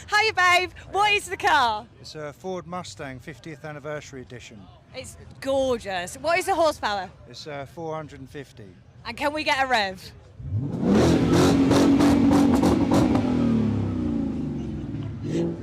Hiya, babe. What is the car? It's a Ford Mustang 50th anniversary edition. It's gorgeous. What is the horsepower? It's 450. And can we get a rev?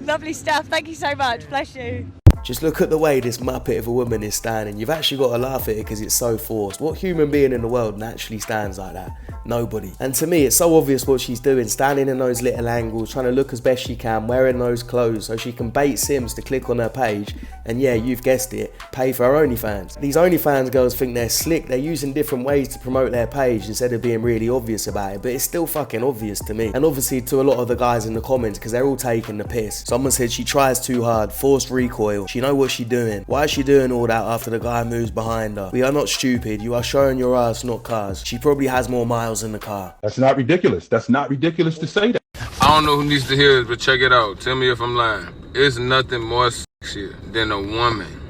Lovely stuff. Thank you so much. Bless you. Just look at the way this muppet of a woman is standing. You've actually got to laugh at it because it's so forced. What human being in the world naturally stands like that? Nobody. And to me, it's so obvious what she's doing, standing in those little angles, trying to look as best she can, wearing those clothes so she can bait Sims to click on her page and, yeah, you've guessed it, pay for her OnlyFans. These OnlyFans girls think they're slick. They're using different ways to promote their page instead of being really obvious about it, but it's still fucking obvious to me. And obviously to a lot of the guys in the comments because they're all taking the piss. Someone said she tries too hard, forced recoil. She know what she doing. Why is she doing all that after the guy moves behind her? We are not stupid. You are showing your ass, not cars. She probably has more miles in the car. That's not ridiculous. That's not ridiculous to say that. I don't know who needs to hear this, but check it out. Tell me if I'm lying. It's nothing more sexier than a woman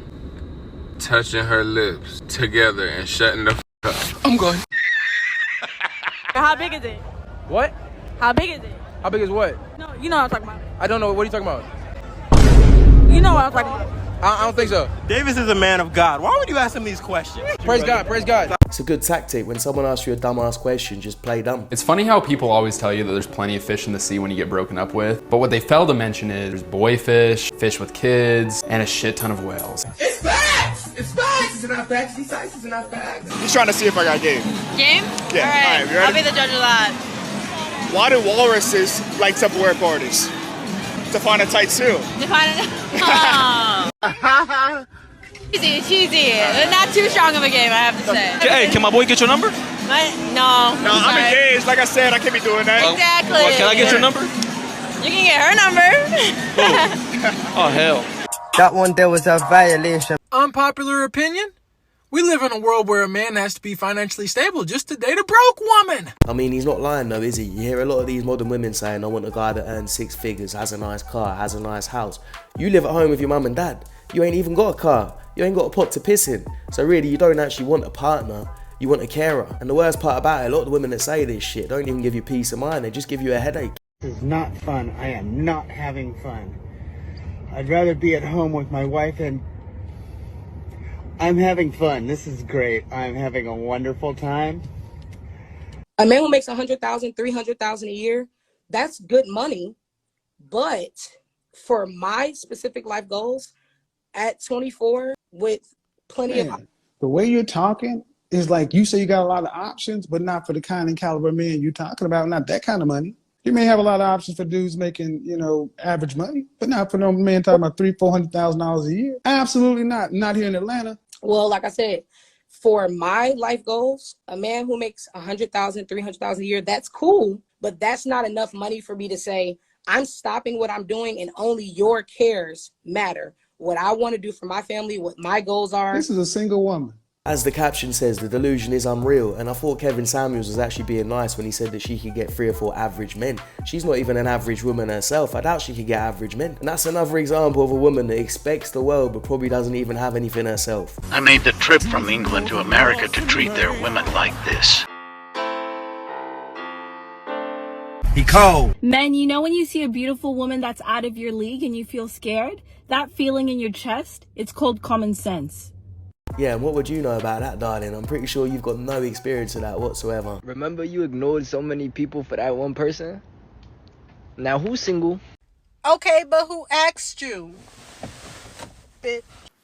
touching her lips together and shutting the up. I'm going. How big is it? What? How big is it? How big is what? No, you know what I'm talking about. I don't know. What are you talking about? You know what I'm talking about. I don't think so. Davis is a man of God. Why would you ask him these questions? Praise God, praise God. It's a good tactic. When someone asks you a dumbass question, just play dumb. It's funny how people always tell you that there's plenty of fish in the sea when you get broken up with, but what they fail to mention is there's boy fish, fish with kids, and a shit ton of whales. It's facts! It's facts! It's not facts. These facts are not facts. He's trying to see if I got game. Game? Yeah. All right. You ready? I'll be the judge of that. Why do walruses like Tupperware parties? To find a tight suit. Cheesy. Not too strong of a game, I have to say. Hey, can my boy get your number? No, I'm engaged. Like I said, I can't be doing that. Exactly. Well, can I get your number? You can get her number. Oh, hell. That one there was a violation. Unpopular opinion? We live in a world where a man has to be financially stable just to date a broke woman. I mean, he's not lying though, is he? You hear a lot of these modern women saying, I want a guy that earns 6 figures, has a nice car, has a nice house. You live at home with your mum and dad. You ain't even got a car. You ain't got a pot to piss in. So really, you don't actually want a partner. You want a carer. And the worst part about it, a lot of the women that say this shit don't even give you peace of mind. They just give you a headache. This is not fun. I am not having fun. I'd rather be at home with my wife and I'm having fun. This is great. I'm having a wonderful time. A man who makes 100,000, 300,000 a year, that's good money. But for my specific life goals at 24 with plenty of... The way you're talking is like you say you got a lot of options, but not for the kind and caliber man you're talking about, not that kind of money. You may have a lot of options for dudes making, average money, but not for no man talking about $300,000-$400,000 a year. Absolutely not. Not here in Atlanta. Well, like I said, for my life goals, a man who makes 100,000, 300,000 a year, that's cool, but that's not enough money for me to say, I'm stopping what I'm doing and only your cares matter. What I want to do for my family, what my goals are. This is a single woman. As the caption says, the delusion is unreal, and I thought Kevin Samuels was actually being nice when he said that she could get 3 or 4 average men. She's not even an average woman herself. I doubt she could get average men. And that's another example of a woman that expects the world but probably doesn't even have anything herself. I made the trip from England to America to treat their women like this. He cold. Men, you know when you see a beautiful woman that's out of your league and you feel scared? That feeling in your chest, it's called common sense. Yeah, and what would you know about that, darling? I'm pretty sure you've got no experience of that whatsoever. Remember you ignored so many people for that one person? Now who's single? Okay, but who asked you? Bitch.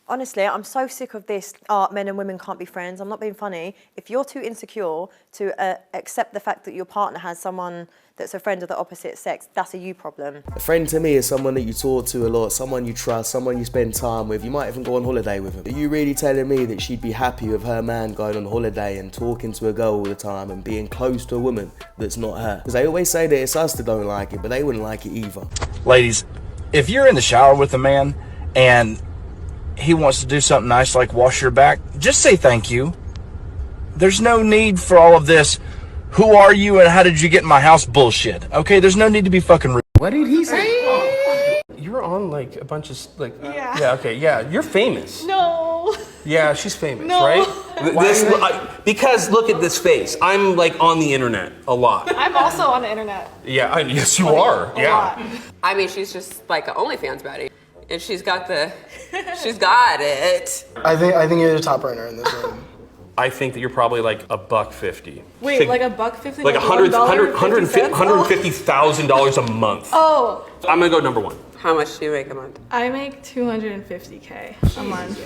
Honestly, I'm so sick of this, men and women can't be friends. I'm not being funny. If you're too insecure to accept the fact that your partner has someone that's a friend of the opposite sex, that's a you problem. A friend to me is someone that you talk to a lot, someone you trust, someone you spend time with. You might even go on holiday with them. Are you really telling me that she'd be happy with her man going on holiday and talking to a girl all the time and being close to a woman that's not her? Because they always say that it's us that don't like it, but they wouldn't like it either. Ladies, if you're in the shower with a man and he wants to do something nice like wash your back, just say thank you. There's no need for all of this, who are you and how did you get in my house bullshit. Okay, there's no need to be fucking rude. What did he say? You're on like a bunch of like... Yeah, okay, yeah, you're famous. No. Yeah, she's famous, No. right? Because look at this face. I'm like on the internet a lot. I'm also on the internet. Yeah, yes you are. A lot. I mean, she's just like an OnlyFans baddie. And she's got it. I think you're the top earner in this room. I think that you're probably like $150. Wait, like $150? Like $150,000 a month. Oh. I'm gonna go number one. How much do you make a month? I make $250K a month.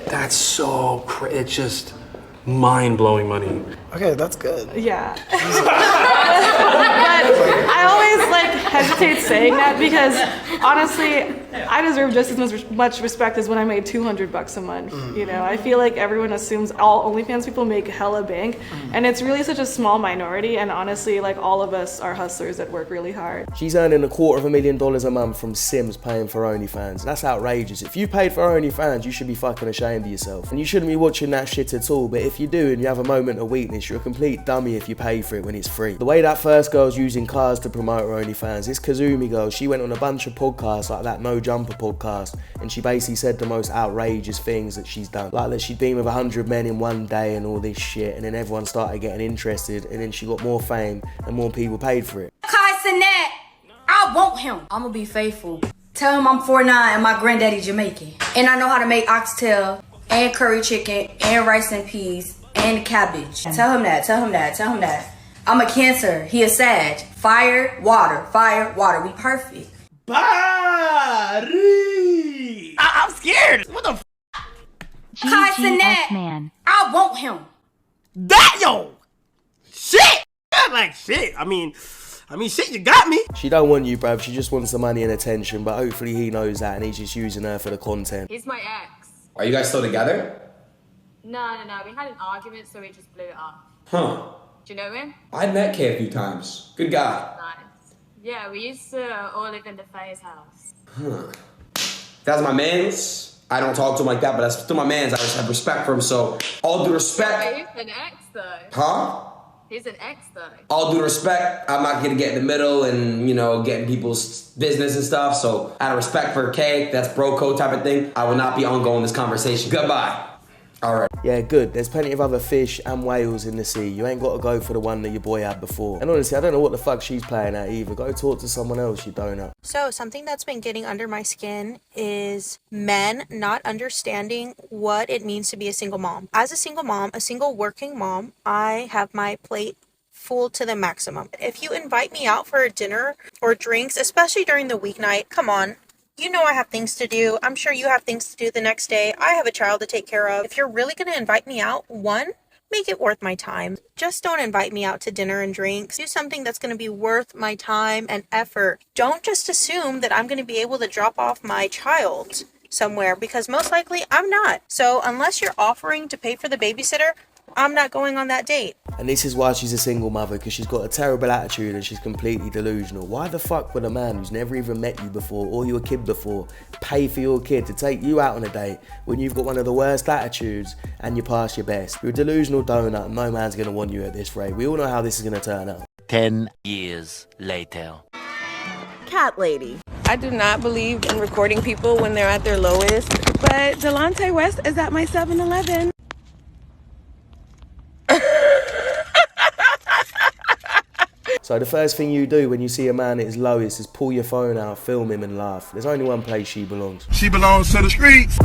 That's so crazy. It's just mind-blowing money. Okay, that's good. Yeah. But I always like hesitate saying that because honestly, I deserve just as much respect as when I made $200 a month. You know, I feel like everyone assumes all OnlyFans people make hella bank, and it's really such a small minority. And honestly, like all of us are hustlers that work really hard. She's earning $250,000 a month from Sims paying for OnlyFans. That's outrageous. If you paid for OnlyFans, you should be fucking ashamed of yourself. And you shouldn't be watching that shit at all. But if you do and you have a moment of weakness, you're a complete dummy if you pay for it when it's free. The way that first girl's using cars to promote her OnlyFans, this Kazumi girl, she went on a bunch of podcasts like that No Jumper podcast, and she basically said the most outrageous things that she's done. Like that she'd been with 100 men in one day and all this shit, and then everyone started getting interested, and then she got more fame and more people paid for it. Kai, I want him. I'm gonna be faithful. Tell him I'm 4'9" and my granddaddy Jamaican. And I know how to make oxtail and curry chicken and rice and peas and cabbage. Tell him that. I'm a Cancer. He a Sag. Fire, water. We perfect. Body. I'm scared. What the f? Kai, man. I want him. That yo. Shit. Not like shit. I mean, shit, you got me. She don't want you, bruv. She just wants the money and attention, but hopefully he knows that and he's just using her for the content. He's my ex. Are you guys still together? No. We had an argument, so we just blew it up. Huh. Do you know him? I've met Kay a few times. Good guy. Nice. Yeah, we used to all live in the Faye's house. Huh. That's my mans. I don't talk to him like that, but that's still my mans. I just have respect for him, so all due respect. Yeah, he's an ex, though. Huh? He's an ex, though. All due respect, I'm not gonna get in the middle and, getting people's business and stuff. So out of respect for Kay, that's bro code type of thing, I will not be ongoing this conversation. Goodbye. All right. Yeah, good. There's plenty of other fish and whales in the sea. You ain't got to go for the one that your boy had before. And honestly, I don't know what the fuck she's playing at either. Go talk to someone else, you donut. So something that's been getting under my skin is men not understanding what it means to be a single mom. As a single mom, a single working mom, I have my plate full to the maximum. If you invite me out for a dinner or drinks, especially during the weeknight, come on. You know I have things to do. I'm sure you have things to do the next day. I have a child to take care of. If you're really going to invite me out, one, make it worth my time. Just don't invite me out to dinner and drinks. Do something that's going to be worth my time and effort. Don't just assume that I'm going to be able to drop off my child somewhere, because most likely I'm not. So unless you're offering to pay for the babysitter, I'm not going on that date. And this is why she's a single mother, because she's got a terrible attitude and she's completely delusional. Why the fuck would a man who's never even met you before or your kid before pay for your kid to take you out on a date when you've got one of the worst attitudes and you pass your best? You're a delusional donut and no man's going to want you at this rate. We all know how this is going to turn out. 10 years later. Cat lady. I do not believe in recording people when they're at their lowest, but Delonte West is at my 7-Eleven. So the first thing you do when you see a man at his lowest is pull your phone out, film him and laugh. There's only one place she belongs. She belongs to the streets.